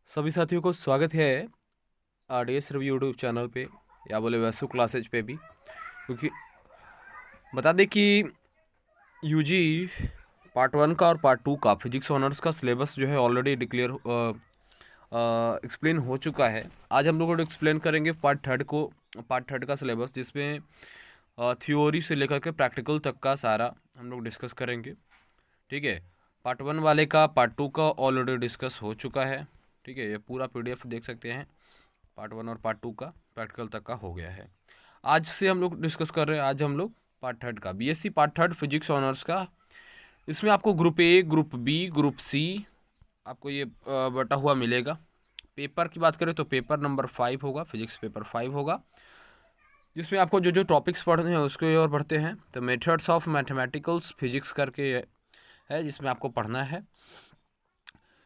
सभी साथियों को स्वागत है आरडीएस रिव्यू यूट्यूब चैनल पे या बोले वैसु क्लासेज पे भी। क्योंकि बता दें कि यूजी पार्ट 1 का और पार्ट 2 का फिजिक्स ऑनर्स का सिलेबस जो है ऑलरेडी डिक्लेयर एक्सप्लेन हो चुका है। आज हम लोग एक्सप्लेन करेंगे पार्ट थर्ड का सिलेबस, जिसमें थ्योरी से लेकर के प्रैक्टिकल तक का सारा हम लोग डिस्कस करेंगे। ठीक है। पार्ट 1 वाले का पार्ट 2 का ऑलरेडी डिस्कस हो चुका है। ठीक है, ये पूरा पीडीएफ देख सकते हैं। पार्ट 1 और पार्ट 2 का प्रैक्टिकल तक का हो गया है। आज से हम लोग डिस्कस कर रहे हैं, आज हम लोग पार्ट थर्ड का BSc part third physics honours का। इसमें आपको group A, group B, group C आपको ये बटा हुआ मिलेगा। पेपर की बात करें तो पेपर नंबर 5 होगा, फिजिक्स पेपर 5 होगा, जिसमें आपको जो जो टॉपिक्स पढ़ने हैं उसके और पढ़ते हैं। तो मेथड्स ऑफ मैथमेटिकल्स फिजिक्स करके है, जिसमें आपको पढ़ना है।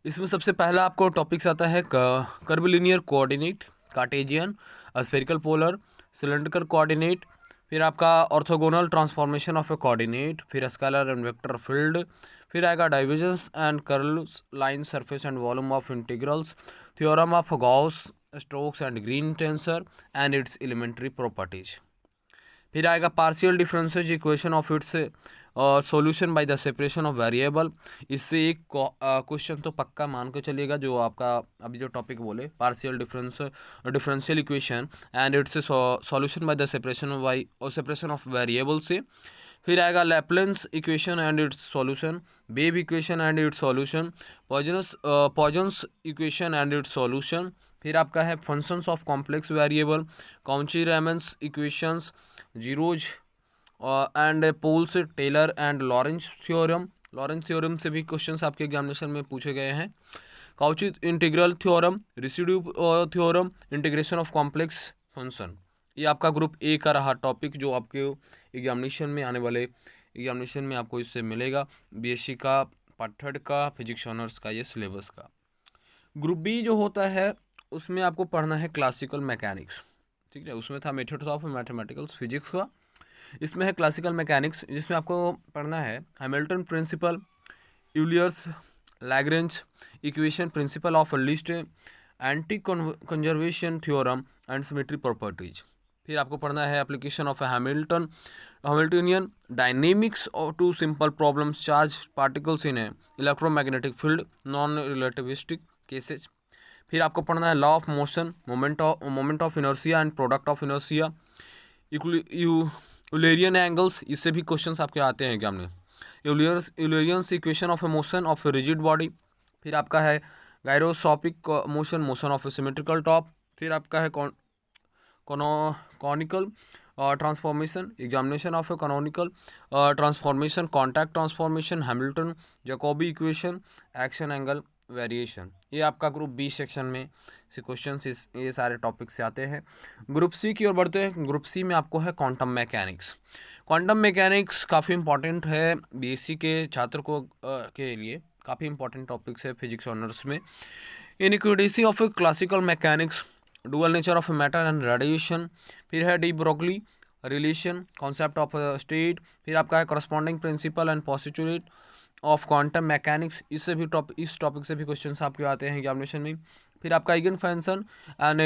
इसमें सबसे पहला आपको टॉपिक्स आता है curvilinear coordinate, Cartesian, spherical polar, cylindrical coordinate, फिर आपका orthogonal transformation of a coordinate, फिर स्केलर एंड वेक्टर फील्ड, फिर आएगा divergence and curls, line surface and volume of integrals, theorem of Gauss, Stokes and Green tensor and its elementary properties. फिर आएगा partial differential equation of its solution by the separation of variable. इससे एक question तो पक्का मान के चलिएगा, जो आपका अभी जो टॉपिक बोले partial differential equation and its solution by the separation of variable से। फिर आएगा Laplace's equation and its solution, wave equation and its solution, Poisson's equation and its solution. फिर आपका है functions of complex variable, Cauchy Riemann's equations, zeros and poles, Taylor and Laurent theorem से भी questions आपके examination में पूछे गए हैं। Cauchy integral theorem, residue theorem, integration of complex function. ये आपका ग्रुप ए का रहा टॉपिक, जो आपके एग्जामिनेशन में आने वाले एग्जामिनेशन में आपको इससे मिलेगा। बीएससी का पार्ट थर्ड का फिजिक्स ऑनर्स का ये सिलेबस का। ग्रुप बी जो होता है उसमें आपको पढ़ना है क्लासिकल मैकेनिक्स। ठीक है, उसमें था मेथड्स ऑफ मैथमेटिकल्स फिजिक्स का। इसमें है क्लासिकल मैकेनिक्स, जिसमें आपको पढ़ना है Hamilton principle, Euler's Lagrange equation, principle of least, anti conservation theorem and symmetry properties. फिर आपको पढ़ना है application of Hamiltonian dynamics to simple problems, charge particles in a electromagnetic field, non relativistic cases. फिर आपको पढ़ना है law of motion, moment of inertia and product of inertia, Eulerian angles, इससे भी क्वेश्चंस आपके आते हैं एग्जाम में। Eulerian's equation of a motion of a rigid body. फिर आपका है gyroscopic motion, motion of a symmetrical top. फिर आपका है conical transformation, examination of a canonical transformation, contact transformation, Hamilton Jacobi equation, action angle variation. ये आपका group B section में से क्वेश्चन ये सारे टॉपिक से आते हैं। ग्रुप सी की ओर बढ़ते हैं। ग्रुप सी में आपको है क्वांटम मैकेनिक्स। क्वांटम मैकेनिक्स काफ़ी इंपॉर्टेंट है बीएससी के छात्र को के लिए, काफ़ी इंपॉर्टेंट टॉपिक्स है फिजिक्स ऑनर्स में। Inadequacy of classical mechanics, dual nature of matter and radiation. फिर है de Broglie relation, concept of state. फिर आपका है corresponding principle and postulate of quantum mechanics. इस टॉपिक से भी क्वेश्चंस आपके आते हैं एग्जामिनेशन में। फिर आपका eigen function and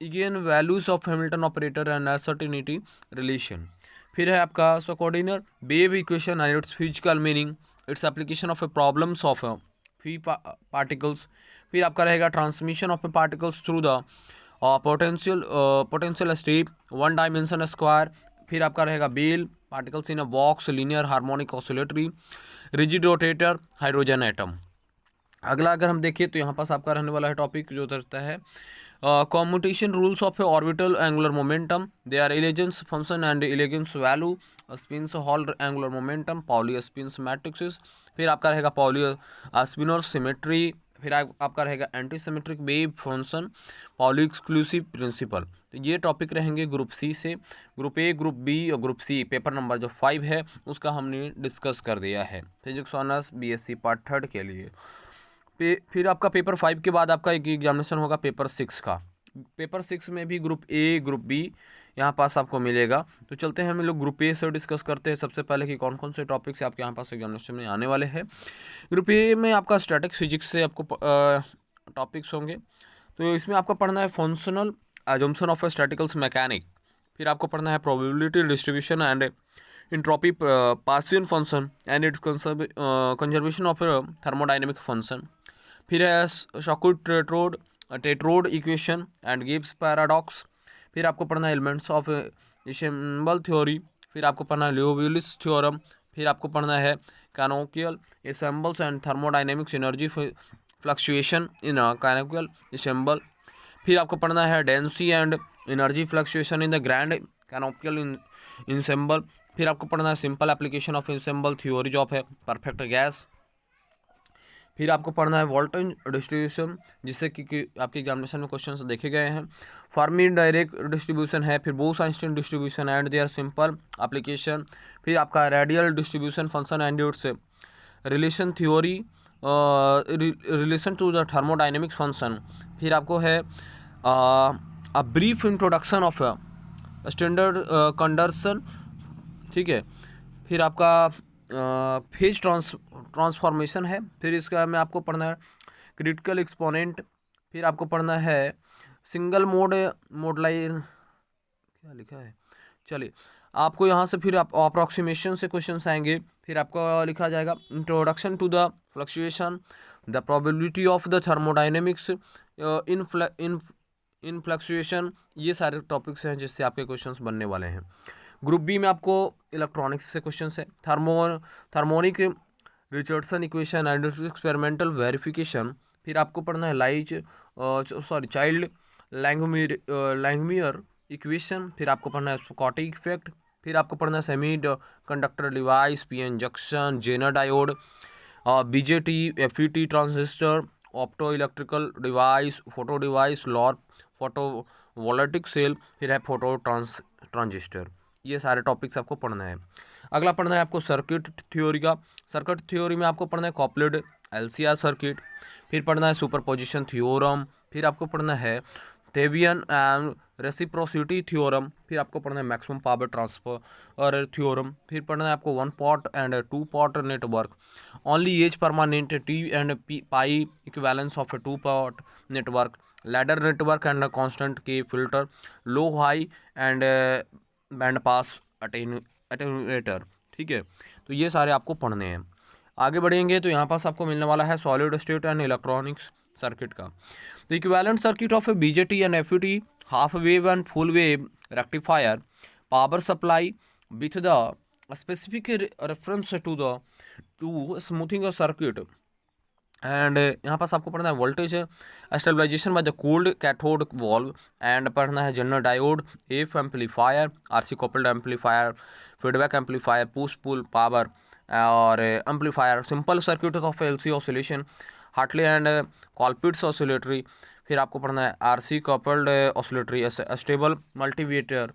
eigen values of Hamilton operator and uncertainty relation. फिर है आपका coordinate wave equation and its physical meaning, its application of a problems of free particles. फिर आपका रहेगा transmission of a particles through the potential step, one dimension square. फिर आपका रहेगा bell particles in a box, linear harmonic oscillatory, rigid rotator, hydrogen atom. अगला अगर हम देखें तो यहाँ पास आपका रहने वाला है टॉपिक जो रहता है commutation rules of a orbital angular momentum, they are elegance function and elegance value, spins hall angular momentum, Pauli spins matrix. फिर आपका रहेगा पाउली स्पिनर सिमेट्री। फिर आपका रहेगा anti symmetric wave function, Pauli exclusive principle. तो ये topic रहेंगे group C से। ग्रुप ए, ग्रुप बी और ग्रुप सी पेपर नंबर जो 5 है उसका हमने डिस्कस कर दिया है physics honours BSc part third के लिए। फिर आपका पेपर 5 के बाद आपका एक एग्जामिनेशन होगा पेपर 6 का। पेपर 6 में भी ग्रुप ए, ग्रुप बी यहाँ पास आपको मिलेगा। तो चलते हैं हम लोग ग्रुप ए से डिस्कस करते हैं सबसे पहले कि कौन कौन से टॉपिक्स आपके यहाँ पास एग्जामिनेशन में आने वाले हैं। ग्रुप ए में आपका स्टैटिक फिजिक्स से आपको टॉपिक्स होंगे। तो इसमें आपको पढ़ना है functional assumption of statistical mechanic, फिर आपको पढ़ना है probability distribution and entropy partial function and its conservation of thermodynamic function, फिर है Sackur Tetrode equation and Gibbs paradox, फिर आपको पढ़ना है एलिमेंट्स ऑफ इशेम्बल थ्योरी, फिर आपको पढ़ना है लियोविलिस थ्योरम, फिर आपको पढ़ना है canonical ensembles and thermodynamics energy fluctuation in canonical ensemble, फिर आपको पढ़ना है density and energy fluctuation in the grand canonical ensemble, फिर आपको पढ़ना है simple application of ensemble theory of है परफेक्ट गैस, फिर आपको पढ़ना है वोल्टेज डिस्ट्रीब्यूशन जिससे कि आपके एग्जामिनेशन में क्वेश्चंस देखे गए हैं, फर्मी डायरेक्ट डिस्ट्रीब्यूशन है, फिर Bose Einstein distribution and there simple application, फिर आपका radial distribution function and its relation theory relation to the thermodynamics function, फिर आपको है a brief introduction of standard conduction, ठीक है, फिर आपका फेज ट्रांसफॉर्मेशन है, फिर इसका में आपको पढ़ना है क्रिटिकल एक्सपोनेंट, फिर आपको पढ़ना है सिंगल मोड मोडलाइन, क्या लिखा है, चलिए आपको यहाँ से फिर आप अप्रॉक्सीमेशन से क्वेश्चंस आएंगे, फिर आपको लिखा जाएगा introduction to the fluctuation the probability of the thermodynamics in fluctuation, ये सारे टॉपिक्स हैं जिससे आपके क्वेश्चंस बनने वाले हैं। ग्रुप बी में आपको इलेक्ट्रॉनिक्स से क्वेश्चंस है, thermionic Richardson equation and experimental verification, फिर आपको पढ़ना है चाइल्ड लैंगमियर इक्वेशन, फिर आपको पढ़ना है स्कॉटिक इफेक्ट, फिर आपको पढ़ना है semi conductor device, PN junction, Zener diode, BJT, FET transistor, opto electrical device, photo device, lower photo voltaic cell, फिर है फोटो ट्रांजिस्टर, ये सारे टॉपिक्स आपको पढ़ना है। अगला पढ़ना है आपको सर्किट थ्योरी का, सर्किट थ्योरी में आपको पढ़ना है कॉप्लेड एलसीआर सर्किट, फिर पढ़ना है सुपरपोजिशन थ्योरम, फिर आपको पढ़ना है थेवियन एंड रेसिप्रोसिटी थ्योरम, फिर आपको पढ़ना है मैक्सिमम पावर ट्रांसफर थ्योरम, फिर पढ़ना है आपको one port and two port network, only as permanent T and pi equivalence of a two port network, ladder network and constant k filter, low high and band pass attenuator, ठीक है, तो ये सारे आपको पढ़ने हैं। आगे बढ़ेंगे तो यहाँ पास आपको मिलने वाला है solid state and electronics circuit का, the equivalent circuit of a BJT and FET half wave and full wave rectifier power supply with the specific reference to smoothing a circuit and यहाँ पास आपको पढ़ना है voltage stabilisation by the cold cathode valve and पढ़ना है general diode, F amplifier, RC coupled amplifier, feedback amplifier, push pull power और amplifier, simple circuit of LC oscillation, Hartley and Colpitts oscillatory, फिर आपको पढ़ना है आरसी कपल्ड ऑसिलेटरी स्टेबल मल्टीवेटर,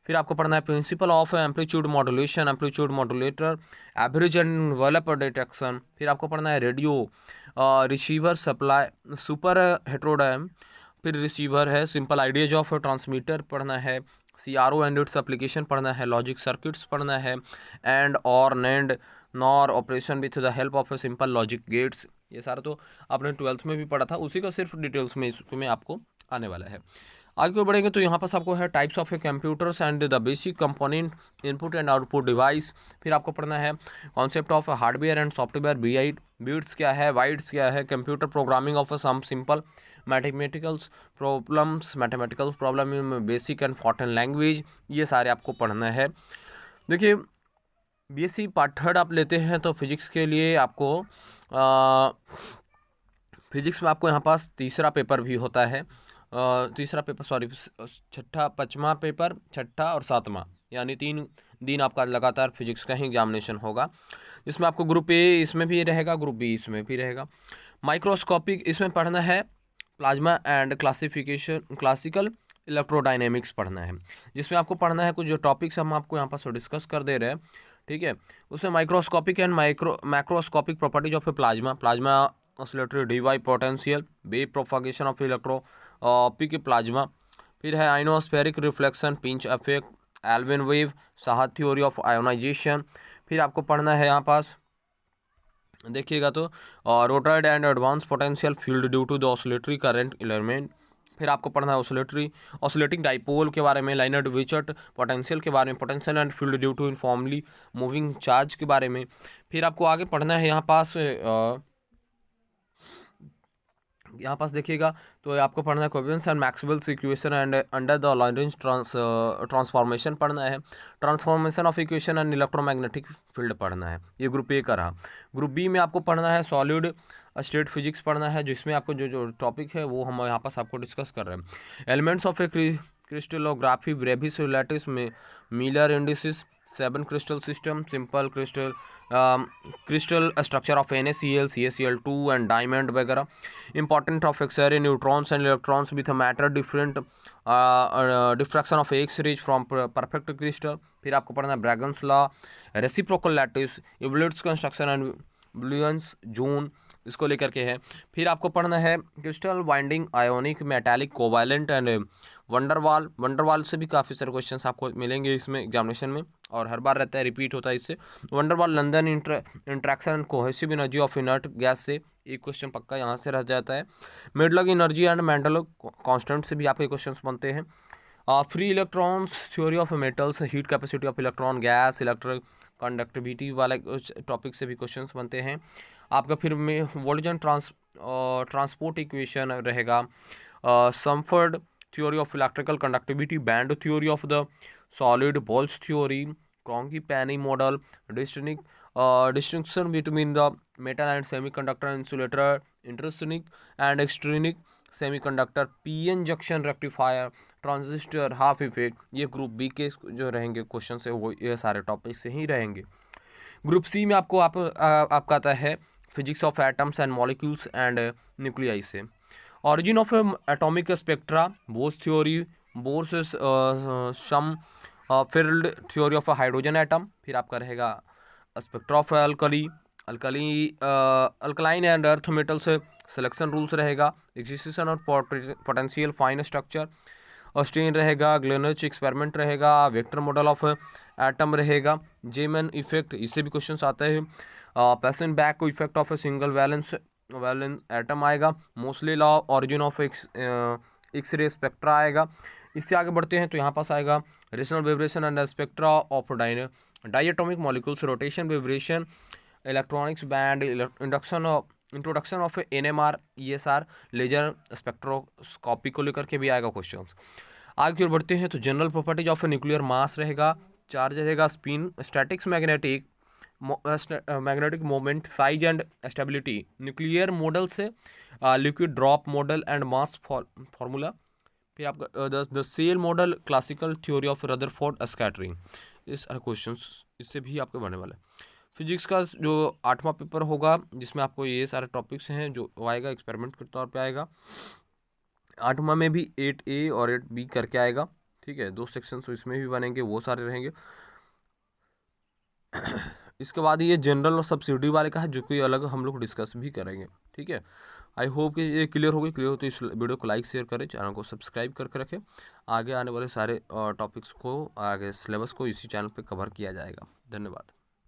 फिर आपको पढ़ना है principle of amplitude modulation, amplitude modulator, average and envelope detection, फिर आपको पढ़ना है रेडियो रिसीवर सप्लाई सुपर हेट्रोडाइम, फिर रिसीवर है सिंपल आइडियाज ऑफ ट्रांसमीटर पढ़ना है, CRO एंड इट्स एप्लीकेशन पढ़ना है, लॉजिक सर्किट्स पढ़ना है, एंड और NAND nor operation with the help of a simple logic gates, ये सारा तो आपने 12th में भी पढ़ा था, उसी का सिर्फ डिटेल्स में इसमें आपको आने वाला है। आगे बढ़ेंगे तो यहाँ पास आपको है types of computers and the basic component input and output device, फिर आपको पढ़ना है concept of hardware and software bits क्या है, वाइट्स क्या है, computer programming of some simple mathematical problem in basic and foreign language, ये सारे आपको पढ़ना है। देखिए BSc पार्ट 3 आप लेते हैं तो फिजिक्स के लिए आपको फिजिक्स में आपको यहाँ पास तीसरा पेपर भी होता है, पाँचवा पेपर, छठा और सातवां, यानी 3 दिन आपका लगातार फिजिक्स का ही एग्जामिनेशन होगा, इसमें आपको ग्रुप ए इसमें भी रहेगा, ग्रुप बी इसमें भी रहेगा। माइक्रोस्कोपिक इसमें पढ़ना है प्लाज्मा एंड क्लासिकल इलेक्ट्रोडायनेमिक्स पढ़ना है, जिसमें आपको पढ़ना है कुछ जो टॉपिक्स हम आपको यहाँ पर डिस्कस कर दे रहे हैं, ठीक है, उसमें microscopic and macroscopic properties of a plasma oscillatory Debye potential, wave propagation of electronic plasma, फिर है ionospheric reflection, pinch effect, Alfven wave, Saha theory of ionisation, फिर आपको पढ़ना है यहाँ पास देखिएगा तो rotated and advance potential field due to the oscillatory current element. फिर आपको पढ़ना है ऑसिलेटिंग डाइपोल के बारे में, लाइनर विचट पोटेंशियल के बारे में, potential and field due to uniformly moving charge के बारे में। फिर आपको आगे पढ़ना है यहाँ पास देखिएगा तो आपको पढ़ना है covariance and Maxwell's equation and under the Lorentz transformation पढ़ना है, transformation of equation and electromagnetic field पढ़ना है। ये ग्रुप ए का रहा। ग्रुप बी में आपको पढ़ना है सॉलिड स्टेट फिजिक्स पढ़ना है, जिसमें आपको जो टॉपिक है वो हम यहाँ पास आपको डिस्कस कर रहे हैं। Elements of a crystallography, Bravais relatives में Miller indices, 7 crystal system, simple crystal structure of NaCl, CaCl2 and diamond वगैरह। Important of X ray neutrons and electrons with matter different diffraction of X rays from perfect crystal. फिर आपको पढ़ना है Bragg's law, reciprocal lattice, Ewald's construction and Brillouin zone, इसको लेकर के है। फिर आपको पढ़ना है crystal binding, ionic, metallic, covalent and van der Waals से भी काफ़ी सारे क्वेश्चंस आपको मिलेंगे इसमें एग्जामिनेशन में, और हर बार रहता है, रिपीट होता है इससे। Van der Waals London interaction and cohesive energy of inert gas से एक क्वेश्चन पक्का यहाँ से रह जाता है। मेडलग एनर्जी एंड मेंडल कांस्टेंट से भी आपके क्वेश्चंस बनते हैं। Free electrons, theory of metals, heat capacity of electron, gas, electric conductivity वाले टॉपिक से भी क्वेश्चंस बनते हैं आपका। फिर में वोल्टेज एंड ट्रांसपोर्ट इक्वेशन रहेगा, Sommerfeld theory of electrical conductivity, band theory of the solid, Bloch's theory, Kronig Penney model, distinction between the metal and semiconductor insulator, intrinsic and extrinsic semiconductor, PN junction rectifier, transistor, half effect. ये group B के जो रहेंगे question है वो ये सारे topic से ही रहेंगे। ग्रुप सी में आपका आता है physics of atoms and molecules and nuclei से, origin of atomic spectra, Bohr's theory, Bohr's Sommerfeld theory of hydrogen atom. फिर आपका रहेगा spectra of alkaline and earth metal से सिलेक्शन रूल्स रहेगा, एक्सिस्टेशन और पोटेंशियल फाइन स्ट्रक्चर, स्टेन रहेगा, ग्लेनर्च experiment रहेगा, वेक्टर मॉडल ऑफ एटम रहेगा, जेमन इफेक्ट, इससे भी क्वेश्चंस आते हैं। Paschen Back effect of a single valence atom आएगा, mostly law origin of X-ray spectra आएगा। इससे आगे बढ़ते हैं तो यहाँ पास आएगा rational vibration and spectra of diatomic molecules, rotation, vibration, electronics band, introduction of NMR, ESR, laser spectroscopy को लेकर के भी आएगा क्वेश्चन। आगे की ओर बढ़ते हैं तो general properties of nuclear mass रहेगा, चार्ज रहेगा, spin, statistics, magnetic moment, size and stability, nuclear model से liquid drop model and mass formula. फिर आपका the shell model, classical theory of Rutherford scattering, इस क्वेश्चंस इससे भी आपके बनने वाले। फिजिक्स का जो 8वां पेपर होगा जिसमें आपको ये सारे टॉपिक्स हैं जो आएगा, एक्सपेरिमेंट के तौर पे आएगा। 8वां में भी 8A और 8B करके आएगा, ठीक है, 2 सेक्शन तो इसमें भी बनेंगे, वो सारे रहेंगे। इसके बाद ये जनरल और सब्सिडी वाले का है जो कि अलग हम लोग डिस्कस भी करेंगे, ठीक है। आई होप कि ये क्लियर हो तो इस वीडियो को लाइक शेयर करें, चैनल को सब्सक्राइब करके रखें। आगे आने वाले सारे टॉपिक्स को, आगे सिलेबस को इसी चैनल पे कवर किया जाएगा। धन्यवाद।